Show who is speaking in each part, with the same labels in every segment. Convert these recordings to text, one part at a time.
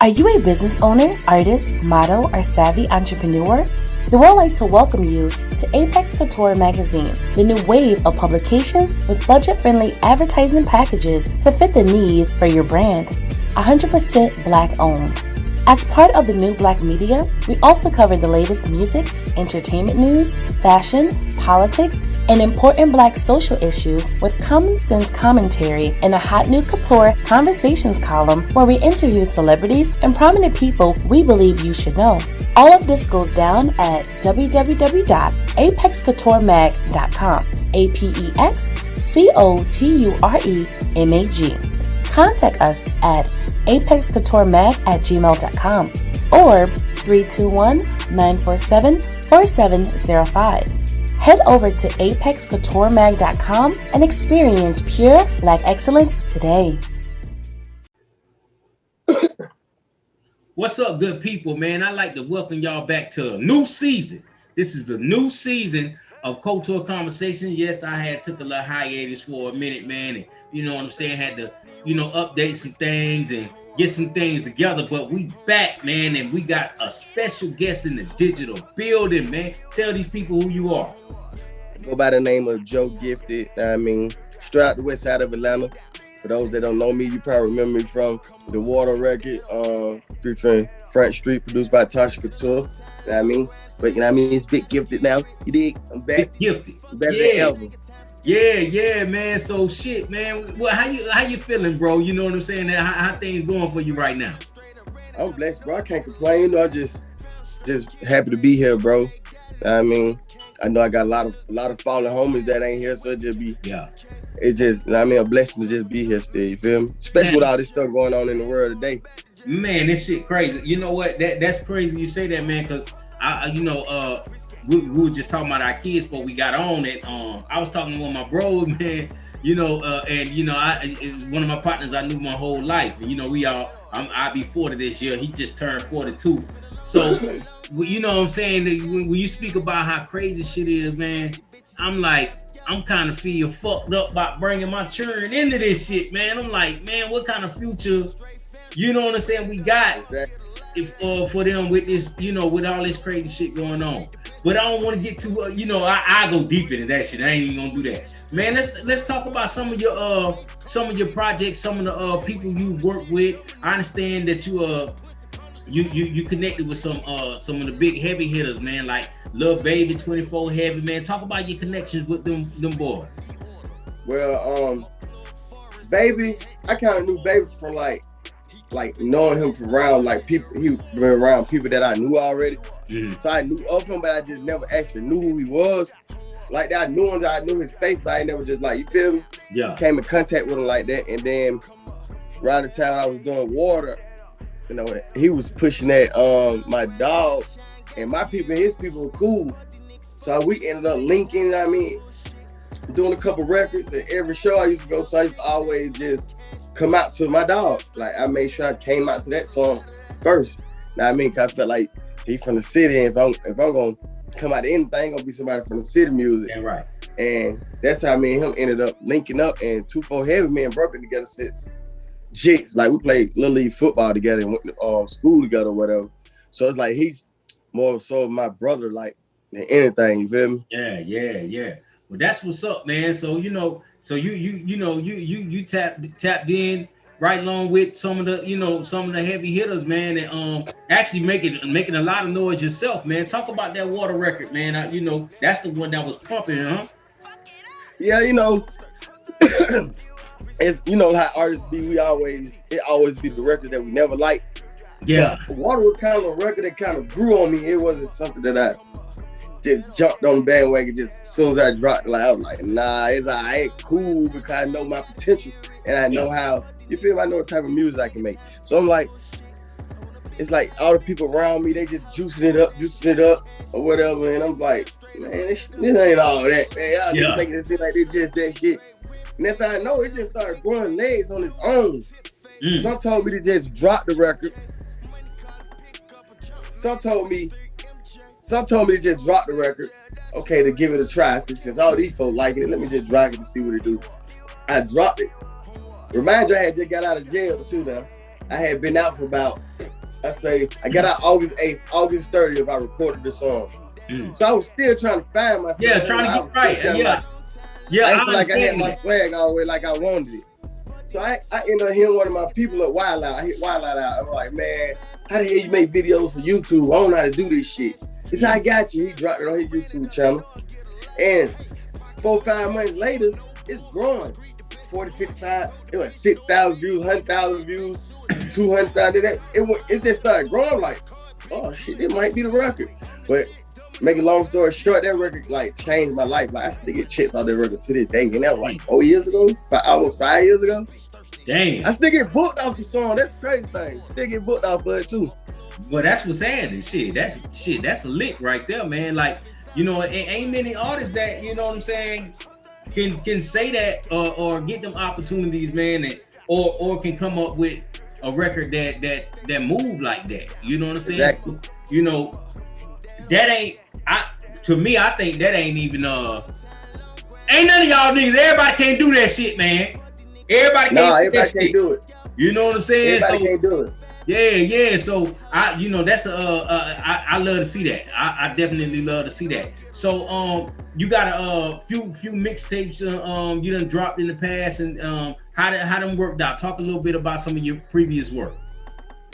Speaker 1: Are you a business owner, artist, model, or savvy entrepreneur? Then we'd like to welcome you to Apex Couture Magazine, the new wave of publications with budget-friendly advertising packages to fit the need for your brand. 100% Black owned. As part of the new Black media, we also cover the latest music, entertainment news, fashion, politics, and important Black social issues with common sense commentary in a hot new Couture Conversations column where we interview celebrities and prominent people we believe you should know. All of this goes down at www.apexcouturemag.com. APEXCOTUREMAG. Contact us at apexcouturemag@gmail.com or 321-947-4705. Head over to apexcouturemag.com and experience pure Black excellence today.
Speaker 2: What's up, good people, man? I'd like to welcome y'all back to a new season. This is the new season of Coture Conversations. Yes, I had took a little hiatus for a minute, man, and you know what I'm saying, had to, update some things and get some things together, but we back, man, and we got a special guest in the digital building, man. Tell these people who you are.
Speaker 3: Go by the name of Joe Gifted. Straight out the west side of Atlanta. For those that don't know me, you probably remember me from the Water record, featuring Front Street, produced by Coture Conversations. But it's Big Gifted now. You dig? I'm back.
Speaker 2: Big Gifted.
Speaker 3: Better than ever.
Speaker 2: Yeah, man. So shit, man. Well, how you feeling, bro? You know what I'm saying? How things going for you right now?
Speaker 3: I'm blessed, bro. I can't complain. I just happy to be here, bro. I know I got a lot of fallen homies that ain't here, so it's just a blessing to just be here still. You feel me? Especially with all this stuff going on in the world today.
Speaker 2: Man, this shit crazy. You know what? That's crazy you say that, man, because we were just talking about our kids before we got on it. I was talking with my bro, man, it was one of my partners I knew my whole life. And, I'll be 40 this year. He just turned 42. So, you know what I'm saying? When you speak about how crazy shit is, man, I'm like, I'm kind of feel fucked up about bringing my children into this shit, man. I'm like, man, what kind of future, you know what I'm saying, we got for them with this, with all this crazy shit going on. But I don't want to get too, I go deep into that shit. I ain't even gonna do that, man. Let's talk about some of your projects, some of the people you work with. I understand that you connected with some of the big heavy hitters, man, like Lil Baby, 24 Heavy, man. Talk about your connections with them boys.
Speaker 3: Well, Baby, I kind of knew Baby from like knowing him from around people. He been around people that I knew already. Mm-hmm. So I knew of him, but I just never actually knew who he was. Like that, I knew his face, but I never just you feel me?
Speaker 2: Yeah.
Speaker 3: Came in contact with him like that, and then around the time I was doing Water, he was pushing that my dog, and my people, his people were cool. So we ended up linking. Doing a couple records, and every show I used to go to, I used to always just come out to my dog. Like I made sure I came out to that song first. Cause I felt like he from the city, and if I'm gonna come out to anything, gonna be somebody from the city music.
Speaker 2: Yeah, right.
Speaker 3: And that's how me and him ended up linking up, and 24 Heavy, me and bro been together since jits. Like we played Little League football together and went to school together or whatever. So it's like he's more so my brother like than anything, you feel me?
Speaker 2: Yeah. Well, that's what's up, man. So you tapped in right along with some of the heavy hitters, man, and actually making a lot of noise yourself, man. Talk about that Water record, man. That's the one that was pumping, huh?
Speaker 3: Yeah, it's how artists be. It always be the record that we never liked.
Speaker 2: Yeah,
Speaker 3: so Water was kind of a record that kind of grew on me. It wasn't something that I just jumped on the bandwagon just as soon as I dropped. I was like, nah, it's all right, cool, because I know my potential and I know how. You feel me? I know what type of music I can make. So I'm like, it's like all the people around me, they just juicing it up or whatever, and I'm like, man, this ain't all that, man. Y'all just making it seem like it's just that shit. And if I know, it just started growing legs on its own. Some told me to just drop the record. Some told me to just drop the record, okay, to give it a try. Since all these folks liking it, let me just drop it and see what it do. I dropped it. Remind you, I had just got out of jail too now. I had been out for about, I got out August 8th, August 30th, I recorded the song. So I was still trying to find myself.
Speaker 2: Yeah, trying to get right. Yeah.
Speaker 3: I didn't feel like I had my swag all the way like I wanted it. So I ended up hearing one of my people at Wild Out. I hit Wild Out. I'm like, man, how the hell you make videos for YouTube? I don't know how to do this shit. He said, I got you. He dropped it on his YouTube channel. And 4 or 5 months later, it's growing. 40, 55, it was 50,000 views, 100,000 views, 200,000. It just started growing like, oh shit, it might be the record. But make a long story short, that record like changed my life. Like I still get checks out that record to this day. And that was like 4 years ago, almost 5 years ago.
Speaker 2: Damn.
Speaker 3: I still get booked off the song. That's the crazy thing. Still get booked off of it too.
Speaker 2: Well, that's what's happening. That's a lick right there, man. Like, you know, it ain't many artists that, you know what I'm saying, can say that or get them opportunities, man, and or can come up with a record that move like that. You know what I'm saying?
Speaker 3: Exactly.
Speaker 2: You know, that ain't to me, I think that ain't even ain't none of y'all niggas. Everybody can't do that shit, man. Everybody can't
Speaker 3: do it.
Speaker 2: You know what I'm saying?
Speaker 3: Everybody can't do it.
Speaker 2: Yeah. So that's I love to see that. I definitely love to see that. So you got a few mixtapes you done dropped in the past, and how them worked out. Talk a little bit about some of your previous work.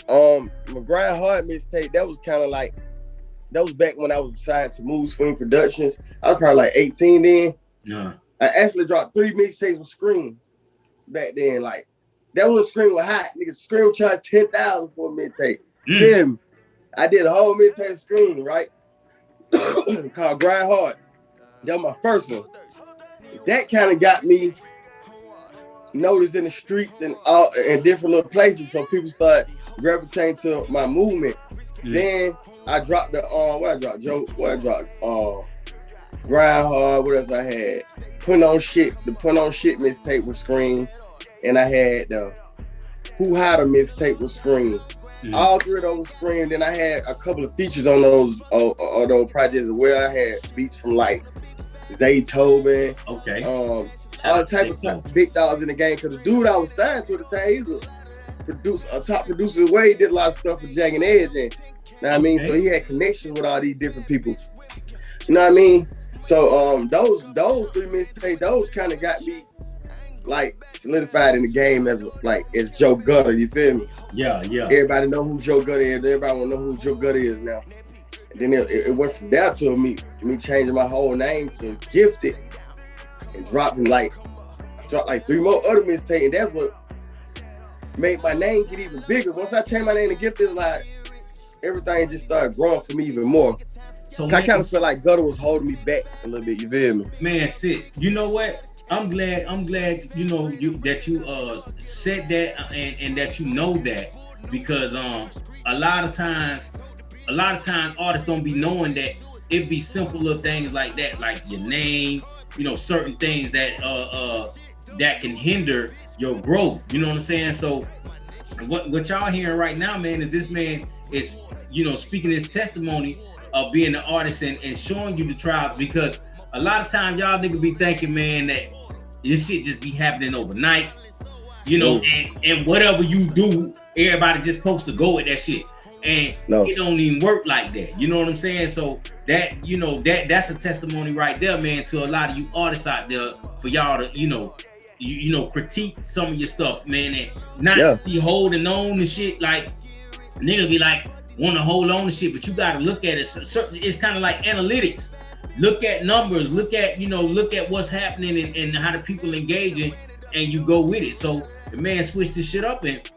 Speaker 3: My Grind Hard mixtape, that was kind of like, that was back when I was signed to Mood Swing Productions. I was probably like 18 then.
Speaker 2: Yeah.
Speaker 3: I actually dropped 3 mixtapes with Scream back then. Like, that when Scream was hot. Nigga, Scream charged $10,000 for a mixtape. Feel me? I did a whole mixtape Scream, right? Called Grind Hard. That was my first one. That kind of got me noticed in the streets and different little places, so people start gravitating to my movement. Then I dropped the Grind Hard. What else I had? Put On Shit mixtape with Scream, and I had the Who Hotter mixtape with Scream. All 3 of those Scream. Then I had a couple of features on those projects as well. I had beats from like Zaytoven.
Speaker 2: Okay.
Speaker 3: All type of big dogs in the game. Cause the dude I was signed to at the time, he was a top producer. Where he did a lot of stuff for Jag and Edge, and you know what I mean. So he had connections with all these different people. You know what I mean? So those 3 mixtapes, those kind of got me like solidified in the game as Joe Gutter. You feel me?
Speaker 2: Yeah.
Speaker 3: Everybody know who Joe Gutter is. Everybody will know who Joe Gutter is now. And then it went from there to me changing my whole name to Gifted and dropped like 3 more other mixtapes, and that's what made my name get even bigger. Once I changed my name to Gifted, like everything just started growing for me even more. So I kind of feel like Gutter was holding me back a little bit. You feel me?
Speaker 2: Man, Sid, you know what? I'm glad you know that you said that and that you know that, because a lot of times artists don't be knowing that it be simple little things like that, like your name, you know, certain things that that can hinder your growth. You know what I'm saying? So what y'all hearing right now, man, is this man is, you know, speaking his testimony of being an artist and showing you the trials, because a lot of times y'all niggas be thinking, man, that this shit just be happening overnight, you know, and whatever you do, everybody just supposed to go with that shit. And it don't even work like that. You know what I'm saying? So that, you know, that's a testimony right there, man, to a lot of you artists out there, for y'all to, you know, critique some of your stuff, man, and not be holding on to shit. Like, nigga be like, want to hold on to shit, but you got to look at it. It's kind of like analytics. Look at numbers, look at what's happening and how the people engaging, and you go with it. So the man switched the shit up and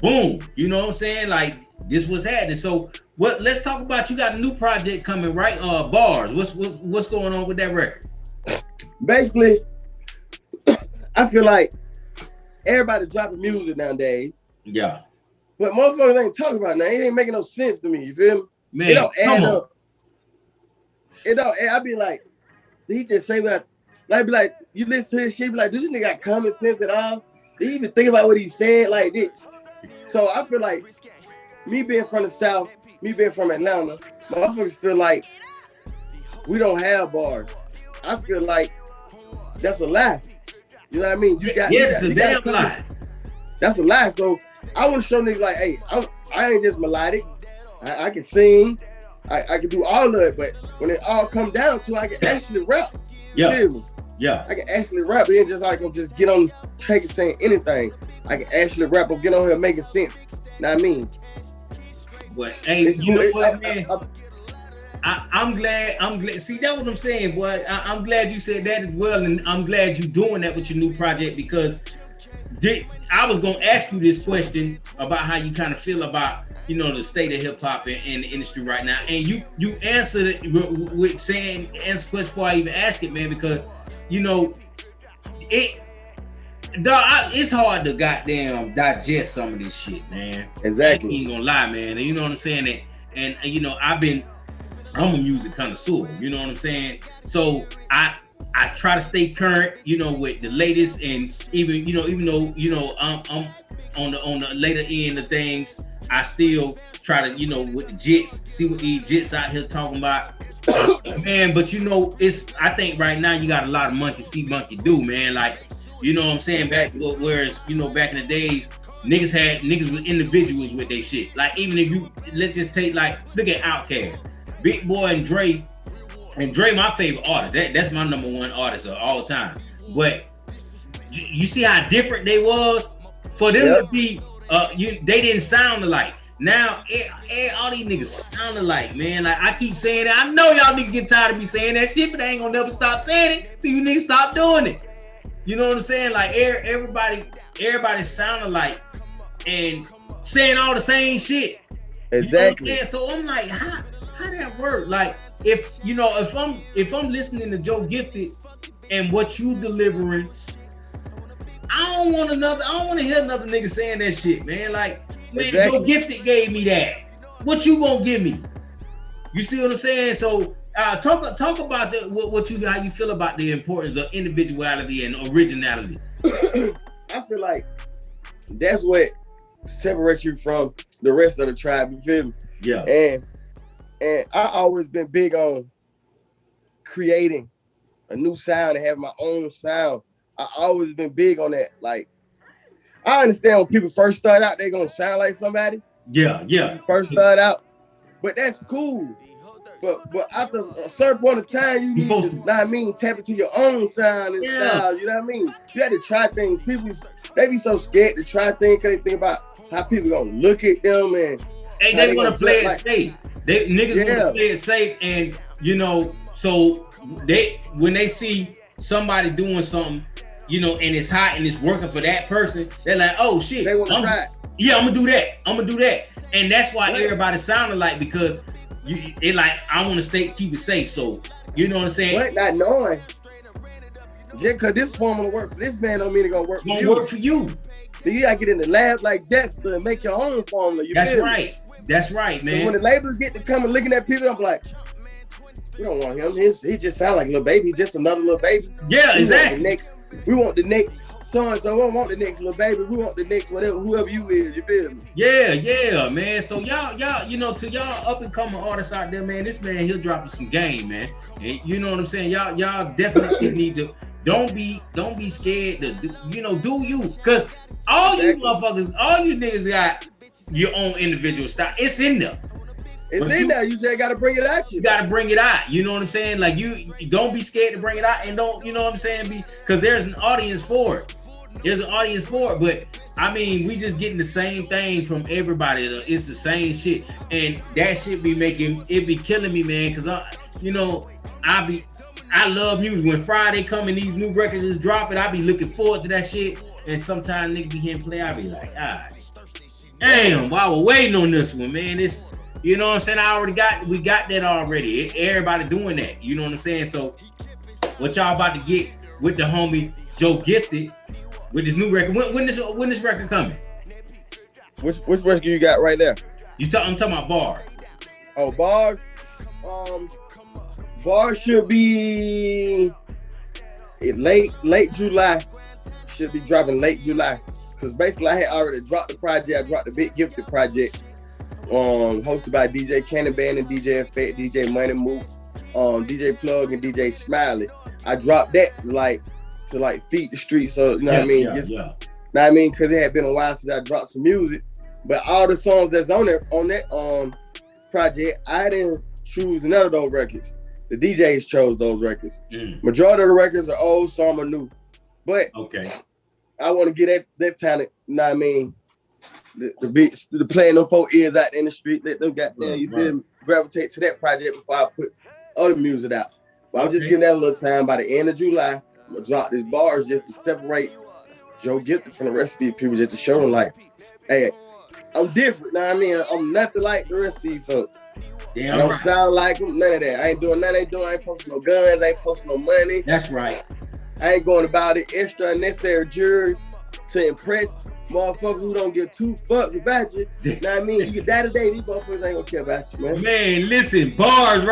Speaker 2: boom, you know what I'm saying? Like, this was happening. So let's talk about, you got a new project coming, right? Bars. What's going on with that record?
Speaker 3: Basically, I feel like everybody dropping music nowadays.
Speaker 2: Yeah.
Speaker 3: But motherfuckers ain't talking about it now. It ain't making no sense to me. You feel me?
Speaker 2: Man,
Speaker 3: it don't add up. It don't. I be like, did he just say what I be like, you listen to his shit, be like, do this nigga got common sense at all? Did he even think about what he said like this? So I feel like, me being from the South, me being from Atlanta, motherfuckers feel like we don't have bars. I feel like that's a lie. You know what I mean? It's a damn lie. That's a lie. So I want to show niggas like, hey, I ain't just melodic. I can sing. I can do all of it, but when it all come down to, I can actually rap.
Speaker 2: Yeah.
Speaker 3: Yeah. I can actually rap. It ain't just like I'm just get on track and saying anything. I can actually rap or get on here making sense. Know what I mean?
Speaker 2: But hey, you know what, man? I'm glad. See, that's what I'm saying, boy. I'm glad you said that as well, and I'm glad you're doing that with your new project because I was gonna ask you this question about how you kind of feel about the state of hip hop in the industry right now, and you answered it with saying answer the question before I even ask it, man, because it's hard to goddamn digest some of this shit, man.
Speaker 3: Exactly.
Speaker 2: I ain't gonna lie, man. And you know what I'm saying? And I'm a music connoisseur, you know what I'm saying? So I try to stay current, with the latest, and even though I'm on the later end of things, I still try to, with the jits, see what these jits out here talking about. Man, but I think right now you got a lot of monkey see, monkey do, man. Like, you know what I'm saying? Whereas, back in the days, niggas were individuals with their shit. Like, even if let's just take, like, look at Outkast, Big Boy and Dre. And Dre, my favorite artist. That's my number one artist of all time. But you see how different they was? For them to be, they didn't sound alike. Now, all these niggas sound alike, man. Like, I keep saying that. I know y'all niggas get tired of me saying that shit, but I ain't gonna never stop saying it till you niggas stop doing it. You know what I'm saying? Like, everybody sound alike and saying all the same shit.
Speaker 3: Exactly.
Speaker 2: So I'm like, how that work? Like, if I'm listening to Joe Gifted and what you delivering, I don't want to hear another nigga saying that shit, man. Like, man, exactly. Joe Gifted gave me that. What you gonna give me? You see what I'm saying? So talk about how you feel about the importance of individuality and originality.
Speaker 3: I feel like that's what separates you from the rest of the tribe. You feel me?
Speaker 2: Yeah.
Speaker 3: And I always been big on creating a new sound and having my own sound. I always been big on that. Like, I understand when people first start out, they gonna sound like somebody.
Speaker 2: Yeah.
Speaker 3: First start out, but that's cool. But after a certain point of time, you need to, tap into your own sound and style. You know what I mean? You had to try things. People, they be so scared to try things because they think about how people gonna look at them and
Speaker 2: they want to play it safe. Niggas want to play it safe, and so when they see somebody doing something, and it's hot and it's working for that person, they're like, oh shit,
Speaker 3: they want to try it.
Speaker 2: Yeah, I'm gonna do that, and that's why everybody sounded like, because they like, I want to keep it safe. So you know what I'm saying?
Speaker 3: But not knowing, just because this formula work for this man don't mean it's gonna work for you.
Speaker 2: Work for you.
Speaker 3: Then you gotta get in the lab like Dexter and make your own formula.
Speaker 2: That's right, man.
Speaker 3: When the labels get to come and looking at people, I'm like, we don't want him. He just sound like a little baby, just another little baby.
Speaker 2: Yeah, exactly.
Speaker 3: We want the next so-and-so. We don't want the next little baby. We want the next whoever you is. You feel me?
Speaker 2: Yeah, man. So y'all, to y'all up and coming artists out there, man, this man, he'll drop some game, man. And you know what I'm saying? Y'all definitely need to. Don't be scared to do you, because all you motherfuckers, all you niggas got your own individual style. It's in there.
Speaker 3: It's in there. You just gotta bring it out.
Speaker 2: You gotta bring it out. You know what I'm saying? Like, you don't be scared to bring it out, and don't, you know what I'm saying? Because there's an audience for it. But I mean, we just getting the same thing from everybody. It's the same shit, and that shit be killing me, man. Because I love music. When Friday come and these new records is dropping, I be looking forward to that shit. And sometimes niggas be hearing play, I be like, damn, while we're waiting on this one, man. This, you know what I'm saying? We got that already. Everybody doing that. You know what I'm saying? So what y'all about to get with the homie Joe Gifted with this new record? When this record coming?
Speaker 3: Which record you got right there?
Speaker 2: I'm talking about Bars.
Speaker 3: Oh, Bars. Bars should be in late July. Should be dropping late July. Because basically I had already dropped the project. I dropped the Big Gifted project. Hosted by DJ Cannon Band and DJ Effect, DJ Money Move, DJ Plug and DJ Smiley. I dropped that to feed the street. So you know what I mean? Know what I mean? Because it had been a while since I dropped some music. But all the songs that's on that project, I didn't choose none of those records. The DJs chose those records. Majority of the records are old, some are new. But I want to get that talent, you know what I mean? The playing them 4 ears out in the street, let them feel me, gravitate to that project before I put other music out. But I'm just giving that a little time. By the end of July, I'm gonna drop these bars just to separate Joe Gifted from the rest of these people, just to show them like, hey, I'm different, know what I mean? I'm nothing like the rest of these folks. I don't sound like them, none of that. I ain't doing nothing they doing. I ain't posting no guns, I ain't posting no money.
Speaker 2: That's right.
Speaker 3: I ain't going about it extra unnecessary jury to impress motherfuckers who don't give 2 fucks about you. Know what I mean? You get that today, these motherfuckers ain't gonna care about you, man.
Speaker 2: Man, listen, bars.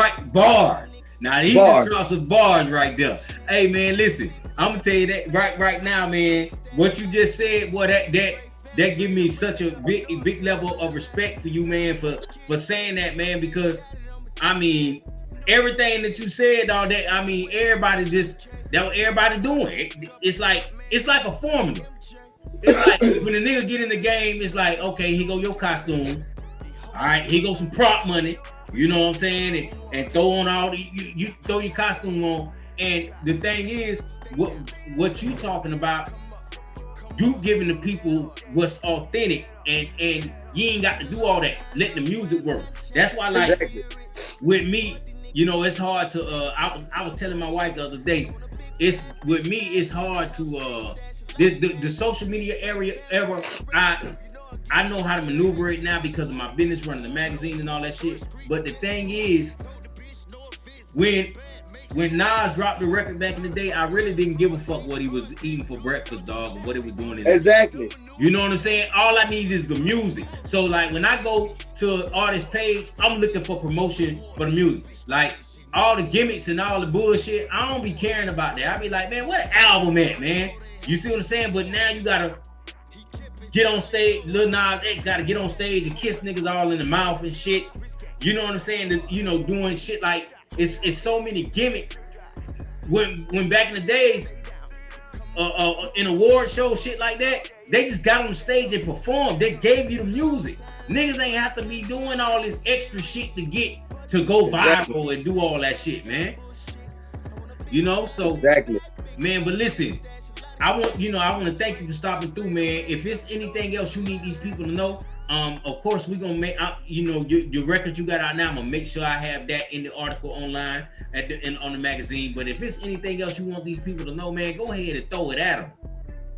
Speaker 2: Now these just drops of bars right there. Hey man, listen, I'm gonna tell you that right now, man. What you just said, boy, that give me such a big level of respect for you, man, for saying that, man, because I mean, everything that you said, all that, I mean, everybody doing. It's like a formula. It's like when a nigga get in the game, it's like, okay, here go your costume. All right, here go some prop money. You know what I'm saying? And throw on all you throw your costume on. And the thing is, what you talking about, you giving the people what's authentic, and you ain't got to do all that. Let the music work. That's why, like, with me, you know, it's hard to. I was telling my wife the other day, it's hard to. The social media era. I know how to maneuver it now because of my business, running the magazine and all that shit. But the thing is, when Nas dropped the record back in the day, I really didn't give a fuck what he was eating for breakfast, dog, or what he was doing.
Speaker 3: Exactly.
Speaker 2: You know what I'm saying? All I need is the music. So like when I go to an artist page, I'm looking for promotion for the music. Like all the gimmicks and all the bullshit, I don't be caring about that. I be like, man, what an album at, man? You see what I'm saying? But now you gotta get on stage. Lil Nas X gotta get on stage and kiss niggas all in the mouth and shit. You know what I'm saying? You know, doing shit like it's so many gimmicks. When back in the days, in award shows, shit like that, they just got on stage and performed. They gave you the music. Niggas ain't have to be doing all this extra shit to go viral and do all that shit, man. You know, so man. But listen, I want to thank you for stopping through, man. If it's anything else you need these people to know, of course we're gonna make your record you got out now. I'm gonna make sure I have that in the article online on the magazine. But if it's anything else you want these people to know, man, go ahead and throw it at them.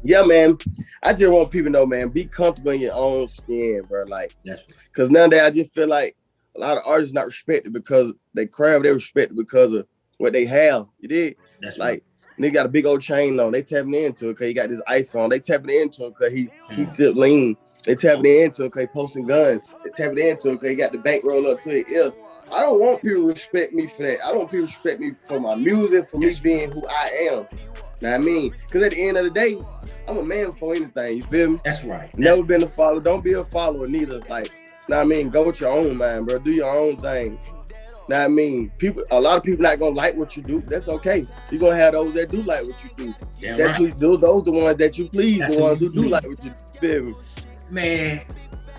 Speaker 3: Yeah, man. I just want people to know, man, be comfortable in your own skin, bro. Like, because nowadays I just feel like a lot of artists not respected because they craft. They respected because of what they have. You did.
Speaker 2: That's
Speaker 3: like.
Speaker 2: Right.
Speaker 3: Nigga got a big old chain on. They tapping into it because he got this ice on. They tapping into it because he sip lean. They tapping into it because he posting guns. They tapping into it because he got the bankroll up to his ear. I don't want people to respect me for that. I don't want people to respect me for my music, for me being who I am. Know what I mean? Because at the end of the day, I'm a man before anything. You feel me?
Speaker 2: That's right.
Speaker 3: Never been a follower. Don't be a follower neither. Like, know what I mean? Go with your own mind, bro. Do your own thing. Know what I mean? A lot of people not gonna like what you do. That's okay. You're gonna have those that do like what you do.
Speaker 2: Damn
Speaker 3: That's
Speaker 2: right.
Speaker 3: who do. Those the ones that you please. That's the ones who do like what you do.
Speaker 2: Man,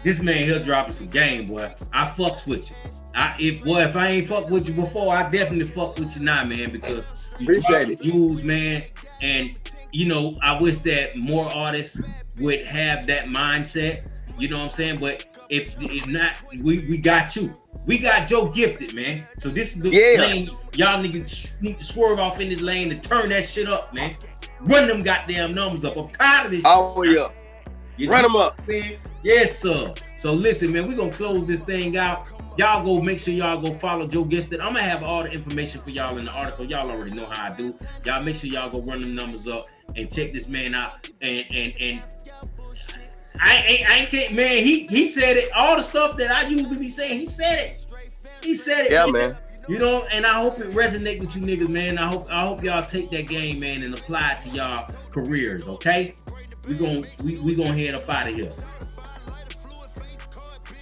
Speaker 2: this man here dropping some game, boy. I fucks with you. If I ain't fucked with you before, I definitely fuck with you now, man, because you
Speaker 3: appreciate it,
Speaker 2: jewels, man. And you know, I wish that more artists would have that mindset. You know what I'm saying? But if not, we got you. We got Joe Gifted, man. So this is the lane y'all niggas need to swerve off in this lane and turn that shit up, man. Run them goddamn numbers up. I'm tired of this.
Speaker 3: Oh yeah. Run them up.
Speaker 2: Man? Yes, sir. So listen, man, we're gonna close this thing out. Y'all go make sure y'all go follow Joe Gifted. I'm gonna have all the information for y'all in the article. Y'all already know how I do. Y'all make sure y'all go run them numbers up and check this man out. And I can't, man. He said it. All the stuff that I usually be saying, he said it. He said it.
Speaker 3: Yeah, man.
Speaker 2: You know, and I hope it resonates with you niggas, man. I hope y'all take that game, man, and apply it to y'all careers. Okay, we gonna head up out of here.